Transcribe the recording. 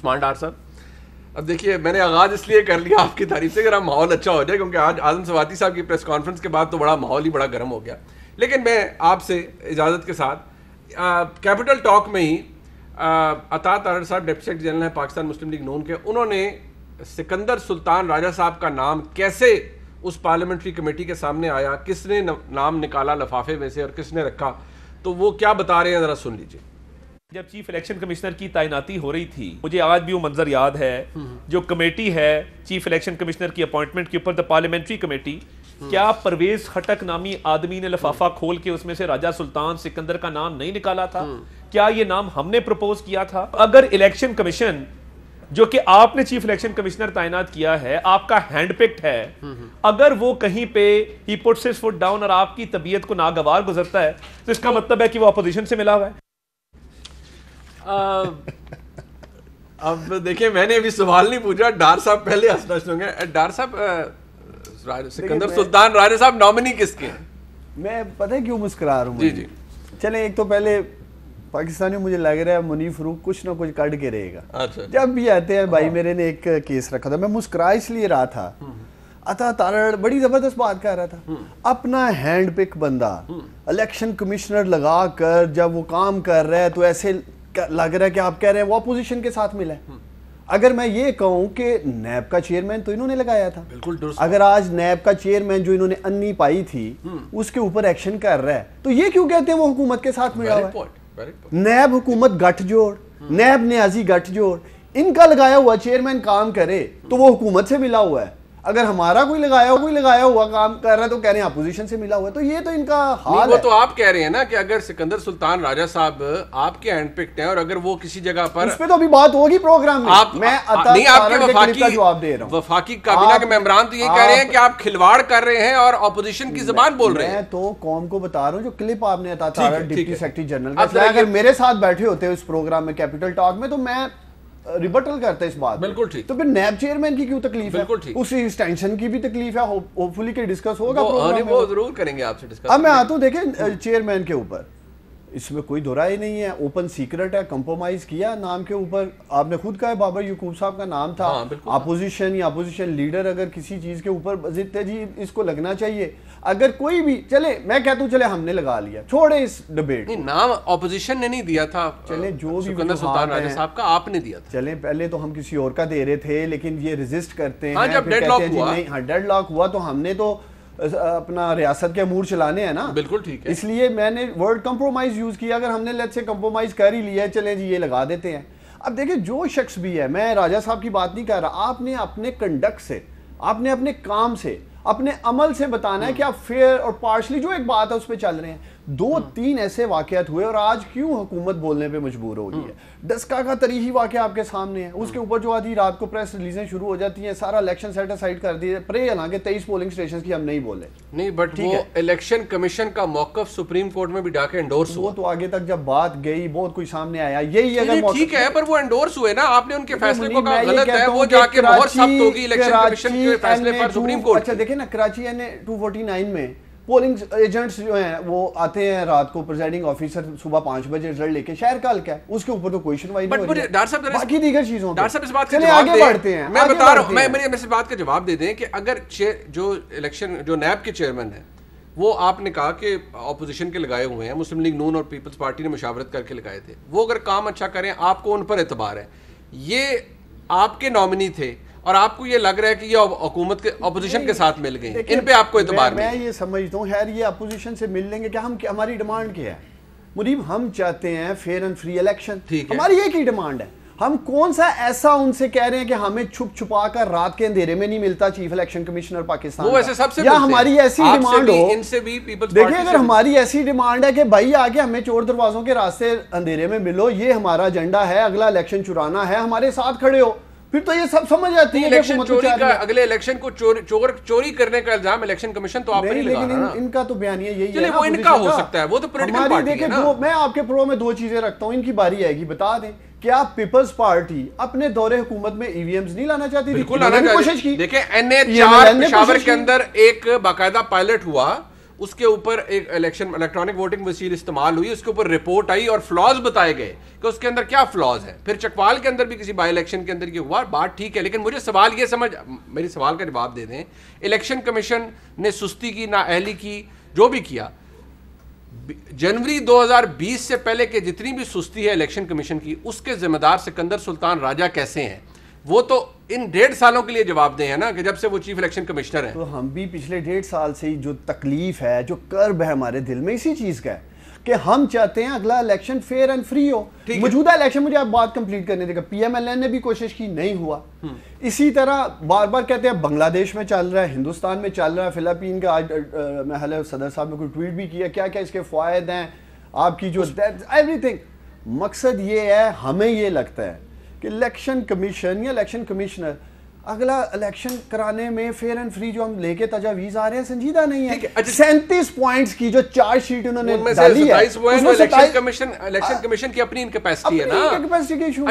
عثمان ڈار صاحب. اب دیکھیے میں نے آغاز اس لیے کر لیا آپ کی تعریف سے کہ ماحول اچھا ہو جائے, کیونکہ آج اعظم سواتی صاحب کی پریس کانفرنس کے بعد تو بڑا ماحول ہی بڑا گرم ہو گیا. لیکن میں آپ سے اجازت کے ساتھ کیپٹل ٹاک میں ہی عطا تارڑ صاحب ڈپٹی سیکرٹری جنرل ہیں پاکستان مسلم لیگ نون کے, انہوں نے سکندر سلطان راجہ صاحب کا نام کیسے اس پارلیمنٹری کمیٹی کے سامنے آیا, کس نے نام نکالا لفافے میں سے اور کس نے رکھا, تو وہ کیا بتا رہے ہیں ذرا سن لیجیے. جب چیف الیکشن کمشنر کی تعیناتی ہو رہی تھی, مجھے آج بھی وہ منظر یاد ہے, جو کمیٹی ہے چیف الیکشن کمشنر کی اپوائنٹمنٹ کے اوپر, دا پارلیمنٹری کمیٹی, کیا پرویز خٹک نامی آدمی نے لفافہ کھول کے اس میں سے راجہ سلطان سکندر کا نام نہیں نکالا تھا؟ کیا یہ نام ہم نے پروپوز کیا تھا؟ اگر الیکشن کمیشن جو کہ آپ نے چیف الیکشن کمشنر تعینات کیا ہے, آپ کا ہینڈ پکڈ ہے, اگر وہ کہیں پہ ہی پٹس ہز فٹ ڈاؤن اور آپ کی طبیعت کو ناگوار گزرتا ہے, تو اس کا مطلب ہے کہ وہ اپوزیشن سے ملا ہوا ہے. اب دیکھیں میں نے ابھی سوال نہیں پوچھا, ڈار صاحب پہلے ہنسنا شروع ہوں گے. ڈار صاحب سکندر سلطان راجہ صاحب نامنی کس کے ہیں؟ میں پتہ ہے کیوں مسکرا رہا ہوں. جی جی چلیں, ایک تو پہلے پاکستانی مجھے لگ رہا ہے منیف فروخ کچھ نہ کچھ کٹ کے رہے گا. جب بھی آتے ہیں بھائی میرے نے ایک کیس رکھا تھا, میں مسکرا اس لیے رہا تھا, عطا تارڑ بڑی زبردست بات کر رہا تھا. اپنا ہینڈ پک بندہ الیکشن کمشنر لگا کر جب وہ کام کر رہا ہے تو ایسے لگ رہا ہے کہ آپ کہہ رہے ہیں وہ اپوزیشن کے ساتھ ملا ہے. اگر میں یہ کہوں کہ نیب کا چیئرمین تو انہوں نے لگایا تھا, اگر آج نیب کا چیئرمین جو انہوں نے انی پائی تھی اس کے اوپر ایکشن کر رہا ہے, تو یہ کیوں کہتے ہیں وہ حکومت کے ساتھ ملا ہوا ہے؟ نیب حکومت گٹھ جوڑ, نیب نیازی گٹھ جوڑ, ان کا لگایا ہوا چیئرمین کام کرے تو وہ حکومت سے ملا ہوا ہے. اگر ہمارا کوئی لگایا ہوا کام کر رہا ہے تو کہہ رہے ہیں اپوزیشن سے ملا ہوا ہے. تو یہ تو ان کا حال ہے. وہ تو آپ کہہ رہے ہیں نا کہ اگر سکندر سلطان راجہ صاحب آپ کے ہینڈ پکڈ ہیں اور اگر وہ کسی جگہ پر, اس پہ تو ابھی بات ہوگی پروگرام میں. میں نہیں, آپ کے جواب دے رہا ہوں. وفاقی کابینہ کے ممبران تو یہ کہہ رہے ہیں کہ آپ کھلواڑ کر رہے ہیں اور اپوزیشن کی زبان بول رہے ہیں. میں تو قوم کو بتا رہا ہوں جو کلپ آپ نے عطا تارڑ ڈپٹی سیکرٹری جنرل کا, اگر میرے ساتھ بیٹھے ہوتے اس پروگرام میں کیپٹل ٹاک میں, تو میں ریبٹل کرتا ہے اس بات. بالکل ٹھیک. تو پھر نیب چیئرمین کی کیوں تکلیف ہے؟ بالکل ٹھیک. اسی ایکسٹینشن کی بھی تکلیف ہے, ہوپ فلی کہ ڈسکس ہوگا پروگرام میں, وہ ضرور کریں گے آپ سے ڈسکس. اب میں آتا ہوں, دیکھیں چیئرمین کے اوپر اس میں کوئی دو رائے نہیں ہے, اوپن سیکرٹ ہے, کمپرومائز کیا نام کے اوپر. آپ نے خود کہا بابر یعقوب صاحب کا نام تھا, اپوزیشن یا اپوزیشن لیڈر اگر کسی چیز کے اوپر ضد ہے جی اس کو لگنا چاہیے. اگر کوئی بھی چلے, میں کہتا ہوں چلے ہم نے لگا لیا, چھوڑے اس ڈیبیٹ. نام اپوزیشن نے نہیں دیا تھا, چلے جو بھی سکندر سلطان راجہ صاحب کا آپ نے دیا تھا. چلیں پہلے تو ہم کسی اور کا دے رہے تھے, لیکن یہ ریزسٹ کرتے ہیں. ہاں جب ڈیڈ لاک ہوا, ہاں ڈیڈ لاک ہوا تو ہم نے تو اپنا ریاست کے امور چلانے ہیں نا. بالکل ٹھیک ہے. اس لیے میں نے ورڈ کمپرومائز یوز کیا. اگر ہم نے لیٹ سے کمپرومائز کر ہی لیا ہے, چلیں جی یہ لگا دیتے ہیں. اب دیکھیں جو شخص بھی ہے, میں راجہ صاحب کی بات نہیں کر رہا, آپ نے اپنے کنڈکٹ سے, آپ نے اپنے کام سے, اپنے عمل سے بتانا ہے کہ آپ فیئر اور پارشلی جو ایک بات ہے اس پہ چل رہے ہیں. 2-3 ایسے واقعات ہوئے اور آج کیوں حکومت بولنے پہ مجبور ہو گئی ہے. ڈسکا کا تاریخی واقعہ آپ کے سامنے ہے, اس کے اوپر جو آدھی رات کو پریس ریلیزیں شروع ہو جاتی ہیں, سارا الیکشن سیٹ اسائڈ کر دیے پرے, حالانکہ 23 پولنگ اسٹیشنز کی ہم نہیں بولے. نہیں بٹ وہ الیکشن کمیشن کا موقف سپریم کورٹ میں بھی جا کے انڈورس ہوا. وہ تو آگے تک جب بات گئی بہت کوئی سامنے آیا. یہی اگر ٹھیک ہے, پر وہ انڈورس ہوئے نا, آپ نے ان کے فیصلے کو کہا غلط ہے, وہ جا کے مہر ثبت ہوگی الیکشن کمیشن کے فیصلے پر سپریم کورٹ. اچھا دیکھیں نا, کراچی NA 249 میں پولنگ ایجنٹس جو ہیں وہ آتے ہیں رات کو, پریزائڈنگ آفیسر صبح 5 بجے رزلٹ لے کے, شہر کا حلقہ ہے, اس کے اوپر تو کوئی سنوائی نہیں ہو رہی ہے. باقی دیگر چیزوں پہ چلیں آگے بڑھتے ہیں. میں بتا رہا ہوں, میں اس بات کا جواب دے دیں کہ اگر جو الیکشن جو نیب کے چیئرمین ہیں, وہ آپ نے کہا کہ اپوزیشن کے لگائے ہوئے ہیں, مسلم لیگ نون اور پیپلز پارٹی نے مشاورت کر کے لگائے تھے, وہ اگر کام اچھا کریں آپ کو ان پر اعتبار ہے, یہ آپ کے نامنی تھے اور آپ کو یہ لگ رہا ہے کہ یہ حکومت کے اپوزیشن کے ساتھ مل گئے, ان پہ آپ کو اعتبار نہیں. میں یہ سمجھتا ہوں خیر یہ اپوزیشن سے مل لیں گے, کیا ہماری ڈیمانڈ کیا ہے مدیب؟ ہم چاہتے ہیں فیئر اینڈ فری الیکشن, ہماری ایک ہی ڈیمانڈ ہے. ہم کون سا ایسا ان سے کہہ رہے ہیں کہ ہمیں چھپ چھپا کر رات کے اندھیرے میں نہیں ملتا چیف الیکشن کمشنر پاکستان, وہ ایسے سب سے یا ہماری ایسی ڈیمانڈ ہو. ان سے بھی دیکھیں اگر ہماری ایسی ڈیمانڈ ہے کہ بھائی آگے ہمیں چور دروازوں کے راستے اندھیرے میں ملو, یہ ہمارا ایجنڈا ہے, اگلا الیکشن چرانا ہے, ہمارے ساتھ کھڑے ہو, پھر تو یہ سب سمجھ آتی ہے کہ الیکشن چوری کا, اگلے الیکشن کو چوری کرنے کا الزام الیکشن کمیشن تو آپ پر نہیں لگا رہا نا. ان کا تو بیانیہ یہی ہے. چلیں وہ ان کا ہو سکتا ہے, وہ تو پولیٹیکل پارٹی ہے نا. میں آپ کے پرو میں 2 چیزیں رکھتا ہوں, ان کی باری آئے گی. بتا دیں کیا پیپلز پارٹی اپنے دور حکومت میں ای وی ایمز نہیں لانا چاہتی تھی؟ بالکل لانا چاہتی. دیکھیں NA 4 پشاور کے اندر ایک باقاعدہ پائلٹ ہوا, اس کے اوپر ایک الیکٹرانک ووٹنگ مشین استعمال ہوئی, اس کے اوپر رپورٹ آئی اور فلاز بتائے گئے کہ اس کے اندر کیا فلاز ہیں. پھر چکوال کے اندر بھی کسی بائی الیکشن کے اندر یہ ہوا, بات ٹھیک ہے, لیکن مجھے سوال یہ میری سوال کا جواب دے دیں. الیکشن کمیشن نے سستی کی, نااہلی کی, جو بھی کیا, جنوری 2020 سے پہلے کے جتنی بھی سستی ہے الیکشن کمیشن کی, اس کے ذمہ دار سکندر سلطان راجہ کیسے ہیں؟ وہ تو ان 1.5 سالوں کے لیے جواب دیں ہیں نا, کہ جب سے وہ چیف الیکشن کمشنر ہیں. تو ہم بھی پچھلے 1.5 سال سے جو تکلیف ہے, جو کرب ہے ہمارے دل میں, اسی چیز کا ہے کہ ہم چاہتے ہیں اگلا الیکشن فیئر اینڈ فری ہو. موجودہ الیکشن, مجھے آپ بات کمپلیٹ کرنے دے گا, پی ایم ایل این نے بھی کوشش کی, نہیں ہوا. اسی طرح بار بار کہتے ہیں بنگلہ دیش میں چل رہا ہے, ہندوستان میں چل رہا ہے, فلپین کا آج محل صدر صاحب نے کوئی ٹویٹ بھی کیا, کیا کیا اس کے فوائد ہیں, آپ کی جو ایوری تھنگ. مقصد یہ ہے, ہمیں یہ لگتا ہے کہ الیکشن کمیشن یا الیکشن کمشنر اگلا الیکشن کرانے میں فیئر اینڈ فری جو ہم لے کے تجاویز آ رہے ہیں سنجیدہ نہیں ہے. 37 پوائنٹس کی جو چارج شیٹ انہوں نے ڈالی ہے, الیکشن کمیشن کی اپنی انکیپیسٹی ہے نا, کیپیسٹی کے ایشو